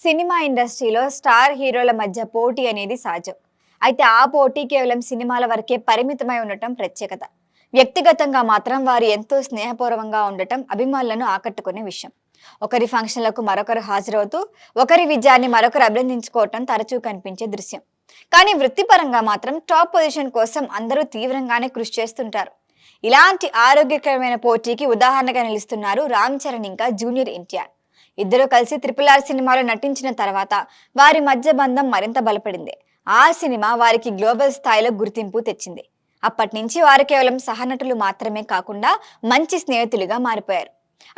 Cinema ఇండస్ట్రీలో star హీరోల మధ్య పోటీ అనేది సహజం. అయితే ఆ పోటీ కేవలం సినిమాల వరకే పరిమితమై ఉండటం ప్రత్యేకత. వ్యక్తిగతంగా మాత్రం వారు ఎంతో స్నేహపూర్వకంగా ఉండటం అభిమానులను ఆకట్టుకునే విషయం. ఒకరి ఫంక్షన్లకు మరొకరు హాజరవుతూ ఒకరి విజయాన్ని మరొకరు అభినందించుకోవటం తరచూ కనిపించే దృశ్యం. కానీ వృత్తిపరంగా మాత్రం టాప్ పొజిషన్ కోసం అందరూ తీవ్రంగానే కృషి చేస్తుంటారు. ఇలాంటి ఆరోగ్యకరమైన పోటీకి ఉదాహరణగా నిలుస్తున్నారు రామ్ చరణ్ ఇంకా జూనియర్ ఎన్టీఆర్. ఇద్దరు కలిసి RRR సినిమాలో నటించిన తర్వాత వారి మధ్య బంధం మరింత బలపడింది. ఆ సినిమా వారికి గ్లోబల్ స్థాయిలో గుర్తింపు తెచ్చింది. అప్పటి నుంచి వారు కేవలం సహనటులు మాత్రమే కాకుండా మంచి స్నేహితులుగా మారిపోయారు.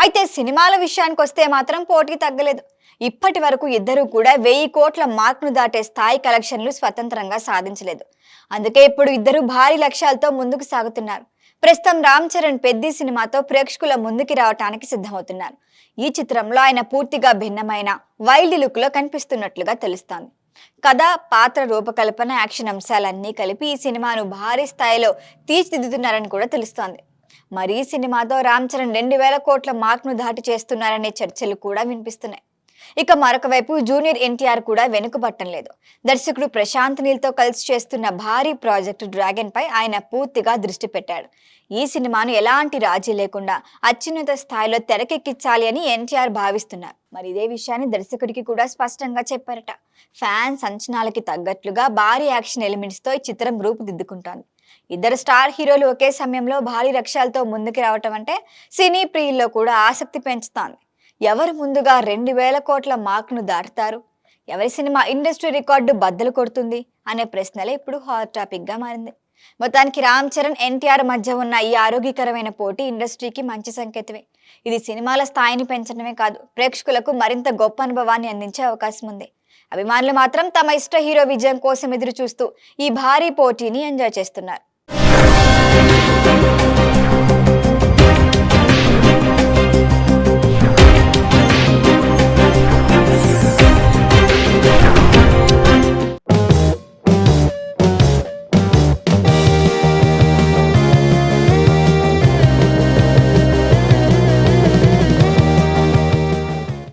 అయితే సినిమాల విషయానికి వస్తే మాత్రం పోటీ తగ్గలేదు. ఇప్పటి వరకు ఇద్దరు కూడా 1000 కోట్ల మార్క్ను దాటే స్థాయి కలెక్షన్లు స్వతంత్రంగా సాధించలేదు. అందుకే ఇప్పుడు ఇద్దరు భారీ లక్ష్యాలతో ముందుకు సాగుతున్నారు. ప్రస్తుతం రామ్ చరణ్ పెద్ది సినిమాతో ప్రేక్షకుల ముందుకి రావటానికి సిద్ధమవుతున్నారు. ఈ చిత్రంలో ఆయన పూర్తిగా భిన్నమైన వైల్డ్ లుక్ లో కనిపిస్తున్నట్లుగా తెలుస్తోంది. కథ, పాత్ర రూపకల్పన, యాక్షన్ అంశాలన్నీ కలిపి ఈ సినిమాను భారీ స్థాయిలో తీర్చిదిద్దుతున్నారని కూడా తెలుస్తోంది. మరి ఈ సినిమాతో రామ్ చరణ్ 2000 కోట్ల మార్క్ను దాటి చేస్తున్నారనే చర్చలు కూడా వినిపిస్తున్నాయి. ఇక మరొక వైపు జూనియర్ ఎన్టీఆర్ కూడా వెనుకబట్టం లేదు. దర్శకుడు ప్రశాంత్ నీల్తో కలిసి చేస్తున్న భారీ ప్రాజెక్టు డ్రాగన్ పై ఆయన పూర్తిగా దృష్టి పెట్టాడు. ఈ సినిమాను ఎలాంటి రాజీ లేకుండా అత్యున్నత స్థాయిలో తెరకెక్కించాలి అని ఎన్టీఆర్ భావిస్తున్నారు. మరి ఇదే విషయాన్ని దర్శకుడికి కూడా స్పష్టంగా చెప్పారట. ఫ్యాన్స్ అంచనాలకి తగ్గట్లుగా భారీ యాక్షన్ ఎలిమెంట్స్ తో ఈ చిత్రం రూపుదిద్దుకుంటోంది. ఇద్దరు స్టార్ హీరోలు ఒకే సమయంలో భారీ లక్ష్యాలతో ముందుకు రావటం అంటే సినీ ప్రియుల్లో కూడా ఆసక్తి పెంచుతోంది. ఎవరు ముందుగా 2000 కోట్ల మార్క్ను దాటుతారు, ఎవరి సినిమా ఇండస్ట్రీ రికార్డు బద్దలు కొడుతుంది అనే ప్రశ్నలే ఇప్పుడు హాట్ టాపిక్ గా మారింది. మొత్తానికి రామ్ చరణ్, ఎన్టీఆర్ మధ్య ఉన్న ఈ ఆరోగ్యకరమైన పోటీ ఇండస్ట్రీకి మంచి సంకేతమే. ఇది సినిమాల స్థాయిని పెంచడమే కాదు, ప్రేక్షకులకు మరింత గొప్ప అనుభవాన్ని అందించే అవకాశం ఉంది. అభిమానులు మాత్రం తమ ఇష్ట హీరో విజయం కోసం ఎదురు చూస్తూ ఈ భారీ పోటీని ఎంజాయ్ చేస్తున్నారు.